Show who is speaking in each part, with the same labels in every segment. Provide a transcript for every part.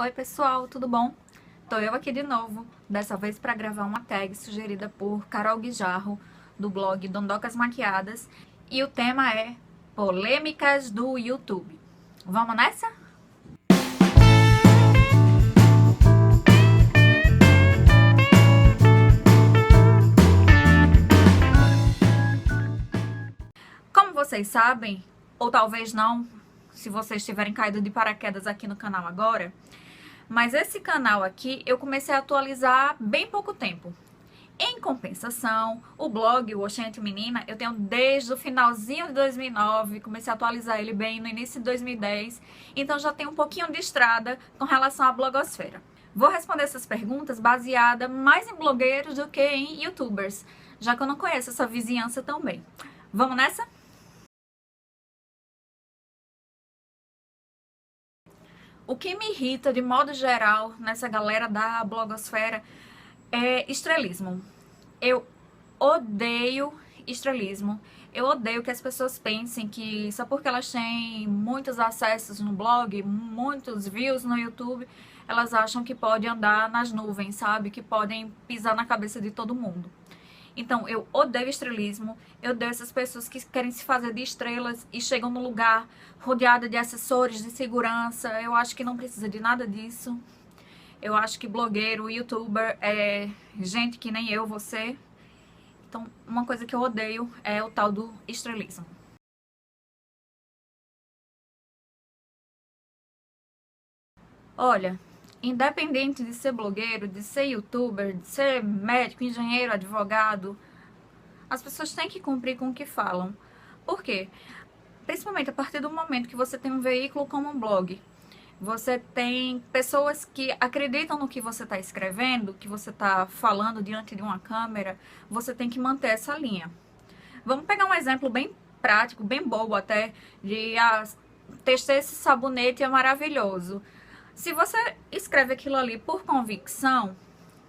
Speaker 1: Oi pessoal, tudo bom? Tô eu aqui de novo, dessa vez para gravar uma tag sugerida por Carol Guijarro, do blog Dondocas Maquiadas, e o tema é polêmicas do YouTube. Vamos nessa? Como vocês sabem, ou talvez não, se vocês tiverem caído de paraquedas aqui no canal agora, mas esse canal aqui eu comecei a atualizar há bem pouco tempo. Em compensação, o blog, o Oxente Menina, eu tenho desde o finalzinho de 2009, comecei a atualizar ele bem no início de 2010, então já tenho um pouquinho de estrada com relação à blogosfera. Vou responder essas perguntas baseada mais em blogueiros do que em youtubers, já que eu não conheço essa vizinhança tão bem. Vamos nessa? O que me irrita, de modo geral, nessa galera da blogosfera é estrelismo. Eu odeio estrelismo. Eu odeio que as pessoas pensem que só porque elas têm muitos acessos no blog, muitos views no YouTube, elas acham que podem andar nas nuvens, sabe? Que podem pisar na cabeça de todo mundo. Então, eu odeio estrelismo, eu odeio essas pessoas que querem se fazer de estrelas e chegam no lugar rodeada de assessores de segurança. Eu acho que não precisa de nada disso. Eu acho que blogueiro, youtuber é gente que nem eu, você. Então, uma coisa que eu odeio é o tal do estrelismo. Olha, independente de ser blogueiro, de ser youtuber, de ser médico, engenheiro, advogado, as pessoas têm que cumprir com o que falam. Por quê? Principalmente a partir do momento que você tem um veículo como um blog. Você tem pessoas que acreditam no que você está escrevendo, que você está falando diante de uma câmera, você tem que manter essa linha. Vamos pegar um exemplo bem prático, bem bobo até, de testei esse sabonete, é maravilhoso. Se você escreve aquilo ali por convicção,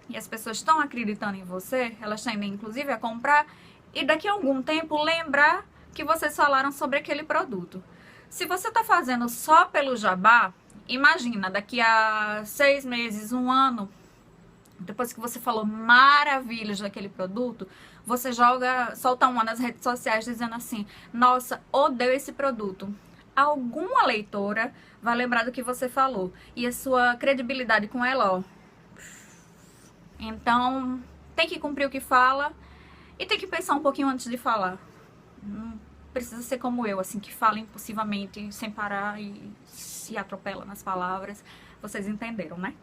Speaker 1: e as pessoas estão acreditando em você, elas tendem inclusive a comprar, e daqui a algum tempo lembrar que vocês falaram sobre aquele produto. Se você está fazendo só pelo jabá, imagina, daqui a 6 meses, um ano, depois que você falou maravilhas daquele produto, você solta uma nas redes sociais dizendo assim: nossa, odeio esse produto. Alguma leitora vai lembrar do que você falou. E a sua credibilidade com ela, ó. Então, tem que cumprir o que fala e tem que pensar um pouquinho antes de falar. Não precisa ser como eu, assim, que fala impulsivamente, sem parar e se atropela nas palavras. Vocês entenderam, né?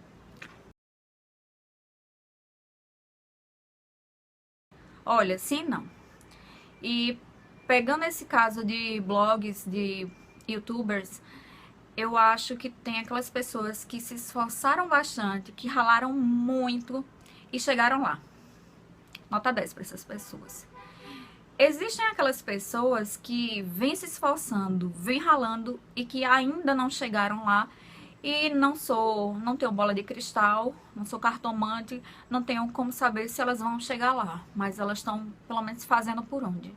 Speaker 1: Olha, sim, não. E pegando esse caso de blogs, de youtubers, eu acho que tem aquelas pessoas que se esforçaram bastante, que ralaram muito e chegaram lá. Nota 10 para essas pessoas. Existem aquelas pessoas que vêm se esforçando, vêm ralando e que ainda não chegaram lá. E não tenho bola de cristal, não sou cartomante, não tenho como saber se elas vão chegar lá, mas elas estão pelo menos fazendo por onde.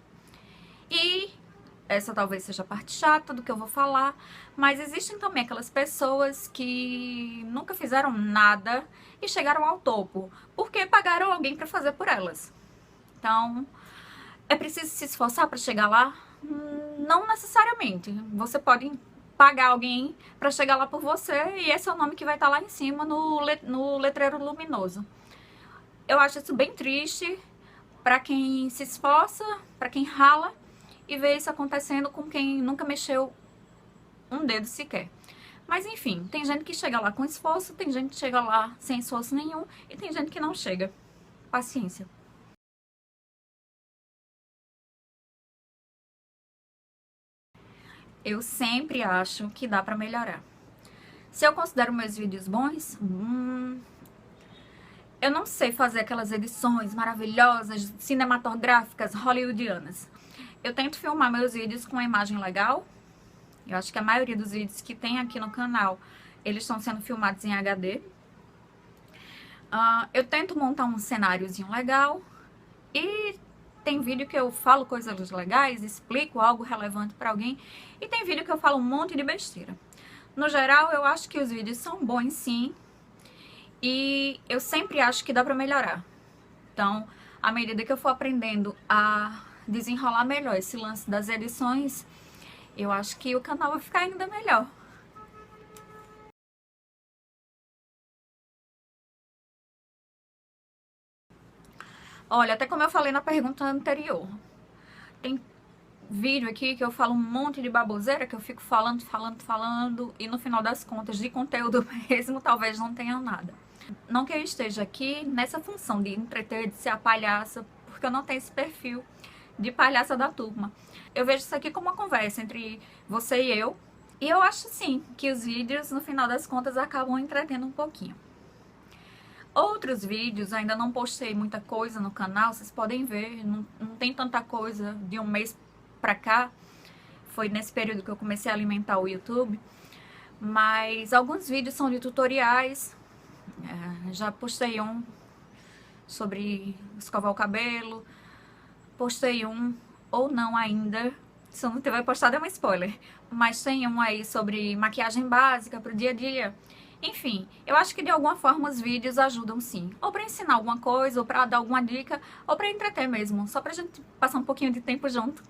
Speaker 1: E essa talvez seja a parte chata do que eu vou falar, mas existem também aquelas pessoas que nunca fizeram nada e chegaram ao topo, porque pagaram alguém para fazer por elas. Então, é preciso se esforçar para chegar lá? Não necessariamente. Você pode pagar alguém para chegar lá por você e esse é o nome que vai estar lá em cima no letreiro luminoso. Eu acho isso bem triste para quem se esforça, para quem rala e vê isso acontecendo com quem nunca mexeu um dedo sequer. Mas enfim, tem gente que chega lá com esforço, tem gente que chega lá sem esforço nenhum e tem gente que não chega. Paciência. Eu sempre acho que dá pra melhorar. Se eu considero meus vídeos bons, eu não sei fazer aquelas edições maravilhosas, cinematográficas, hollywoodianas. Eu tento filmar meus vídeos com uma imagem legal. Eu acho que a maioria dos vídeos que tem aqui no canal, eles estão sendo filmados em HD. Eu tento montar um cenáriozinho legal. E tem vídeo que eu falo coisas legais, explico algo relevante pra alguém. E tem vídeo que eu falo um monte de besteira. No geral, eu acho que os vídeos são bons sim, e eu sempre acho que dá pra melhorar. Então, à medida que eu for aprendendo a desenrolar melhor esse lance das edições, eu acho que o canal vai ficar ainda melhor. Olha, até como eu falei na pergunta anterior, tem vídeo aqui que eu falo um monte de baboseira, que eu fico falando, e no final das contas, de conteúdo mesmo, talvez não tenha nada. Não que eu esteja aqui nessa função de entreter, de ser a palhaça, porque eu não tenho esse perfil de palhaça da turma. Eu vejo isso aqui como uma conversa entre você e eu acho sim que os vídeos, no final das contas, acabam entretendo um pouquinho. Outros vídeos, ainda não postei muita coisa no canal, vocês podem ver, não tem tanta coisa de um mês pra cá. Foi nesse período que eu comecei a alimentar o YouTube. Mas alguns vídeos são de tutoriais. Já postei um sobre escovar o cabelo. Postei um, ou não ainda. Se eu não tiver postado é um spoiler. Mas tem um aí sobre maquiagem básica pro dia a dia. Enfim, eu acho que de alguma forma os vídeos ajudam sim. Ou pra ensinar alguma coisa, ou pra dar alguma dica, ou pra entreter mesmo. Só pra gente passar um pouquinho de tempo junto.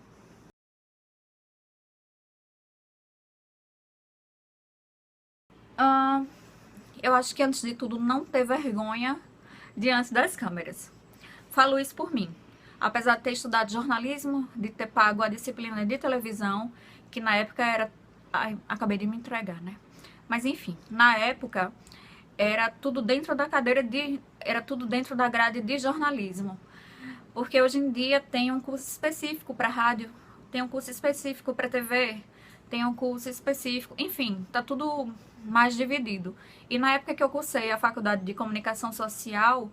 Speaker 1: Eu acho que antes de tudo não ter vergonha diante das câmeras. Falo isso por mim. Apesar de ter estudado jornalismo, de ter pago a disciplina de televisão, que na época era... Ai, acabei de me entregar, né? Mas enfim, na época era tudo dentro da cadeira de... Era tudo dentro da grade de jornalismo. Porque hoje em dia tem um curso específico para rádio, tem um curso específico para TV, tem um curso específico, enfim, tá tudo mais dividido. E na época que eu cursei a faculdade de comunicação social,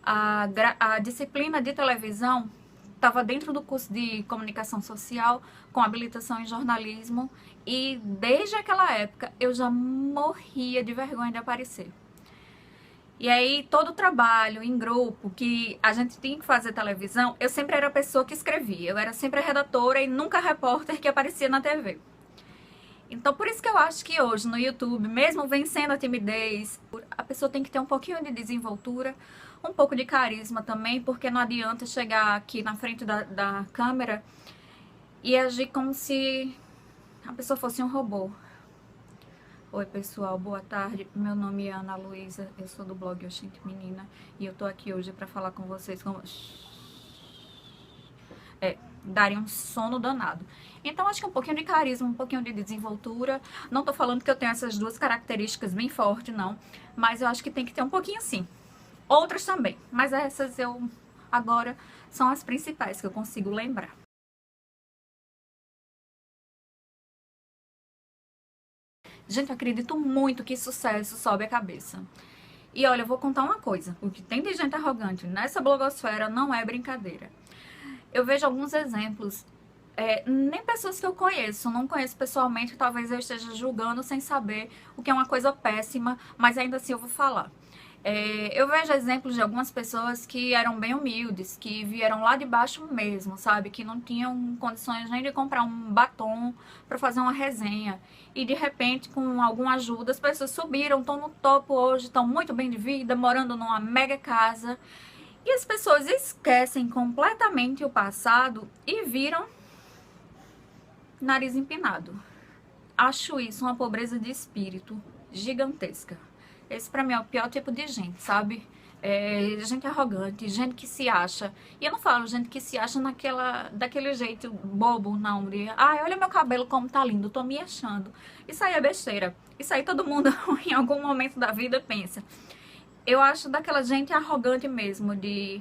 Speaker 1: a disciplina de televisão estava dentro do curso de comunicação social, com habilitação em jornalismo, e desde aquela época eu já morria de vergonha de aparecer. E aí, todo o trabalho em grupo que a gente tinha que fazer televisão, eu sempre era a pessoa que escrevia. Eu era sempre a redatora e nunca a repórter que aparecia na TV. Então, por isso que eu acho que hoje no YouTube, mesmo vencendo a timidez, a pessoa tem que ter um pouquinho de desenvoltura, um pouco de carisma também, porque não adianta chegar aqui na frente da câmera e agir como se a pessoa fosse um robô. Oi pessoal, boa tarde, meu nome é Ana Luísa, eu sou do blog Oxente Menina e eu tô aqui hoje pra falar com vocês como... darem um sono danado. Então acho que um pouquinho de carisma, um pouquinho de desenvoltura, não tô falando que eu tenho essas duas características bem fortes não, mas eu acho que tem que ter um pouquinho sim. Outras também, mas essas eu agora são as principais que eu consigo lembrar. Gente, eu acredito muito que sucesso sobe a cabeça. E olha, eu vou contar uma coisa. O que tem de gente arrogante nessa blogosfera não é brincadeira. Eu vejo alguns exemplos, nem pessoas que eu conheço, não conheço pessoalmente, talvez eu esteja julgando sem saber o que é uma coisa péssima, mas ainda assim eu vou falar. Eu vejo exemplos de algumas pessoas que eram bem humildes, que vieram lá de baixo mesmo, sabe? Que não tinham condições nem de comprar um batom para fazer uma resenha. E de repente, com alguma ajuda, as pessoas subiram, estão no topo hoje, estão muito bem de vida, morando numa mega casa. E as pessoas esquecem completamente o passado e viram nariz empinado. Acho isso uma pobreza de espírito gigantesca. Esse pra mim é o pior tipo de gente, sabe? Gente arrogante, gente que se acha. E eu não falo gente que se acha daquele jeito bobo, não. De, ai, olha meu cabelo como tá lindo, tô me achando. Isso aí é besteira. Isso aí todo mundo em algum momento da vida pensa. Eu acho daquela gente arrogante mesmo, de...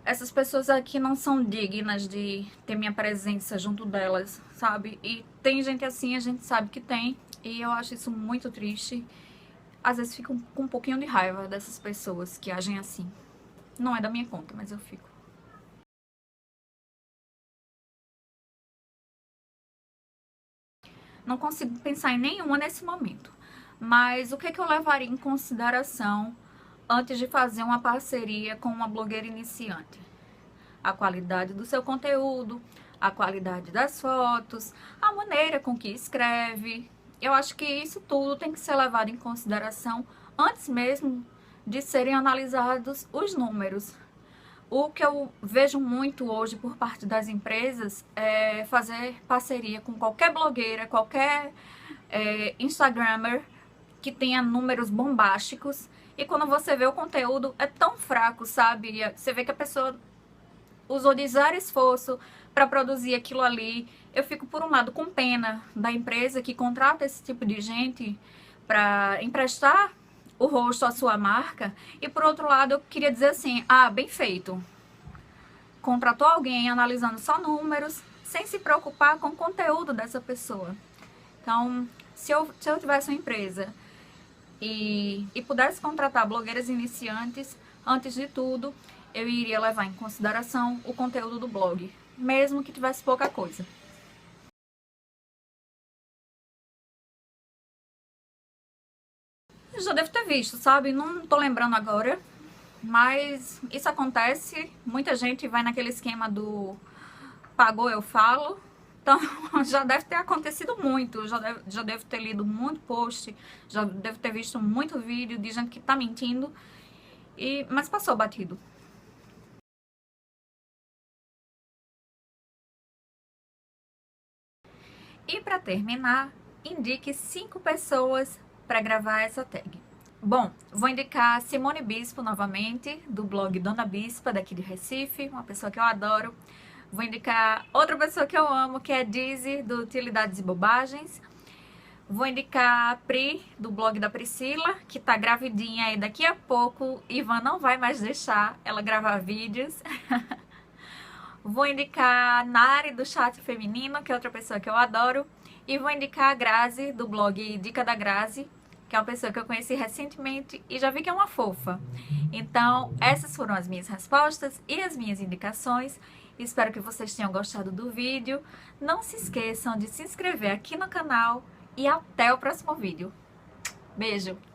Speaker 1: Essas pessoas aqui não são dignas de ter minha presença junto delas, sabe? E tem gente assim, a gente sabe que tem, e eu acho isso muito triste. Às vezes fico com um pouquinho de raiva dessas pessoas que agem assim. Não é da minha conta, mas eu fico. Não consigo pensar em nenhuma nesse momento. Mas o que é que eu levaria em consideração antes de fazer uma parceria com uma blogueira iniciante? A qualidade do seu conteúdo, a qualidade das fotos, a maneira com que escreve, eu acho que isso tudo tem que ser levado em consideração antes mesmo de serem analisados os números. O que eu vejo muito hoje por parte das empresas é fazer parceria com qualquer blogueira, qualquer Instagrammer que tenha números bombásticos, e quando você vê o conteúdo é tão fraco, sabe? Você vê que a pessoa usou de zero esforço para produzir aquilo ali. Eu fico, por um lado, com pena da empresa que contrata esse tipo de gente para emprestar o rosto à sua marca, e por outro lado, eu queria dizer assim, bem feito. Contratou alguém analisando só números, sem se preocupar com o conteúdo dessa pessoa. Então, se eu tivesse uma empresa e pudesse contratar blogueiras iniciantes, antes de tudo, eu iria levar em consideração o conteúdo do blog, mesmo que tivesse pouca coisa. Eu já devo ter visto, sabe? Não tô lembrando agora, mas isso acontece. Muita gente vai naquele esquema do pagou, eu falo. Então, já deve ter acontecido muito, já devo ter lido muito post, já devo ter visto muito vídeo de gente que tá mentindo, mas passou batido. E para terminar, indique 5 pessoas para gravar essa tag. Bom, vou indicar Simone Bispo novamente, do blog Dona Bispa, daqui de Recife, uma pessoa que eu adoro. Vou indicar outra pessoa que eu amo, que é Dizzy, do Utilidades e Bobagens. Vou indicar a Pri, do blog da Priscila, que tá gravidinha e daqui a pouco Ivan não vai mais deixar ela gravar vídeos. Vou indicar a Nari, do Chat Feminino, que é outra pessoa que eu adoro. E vou indicar a Grazi, do blog Dica da Grazi, que é uma pessoa que eu conheci recentemente e já vi que é uma fofa. Então, essas foram as minhas respostas e as minhas indicações. Espero que vocês tenham gostado do vídeo. Não se esqueçam de se inscrever aqui no canal e até o próximo vídeo. Beijo!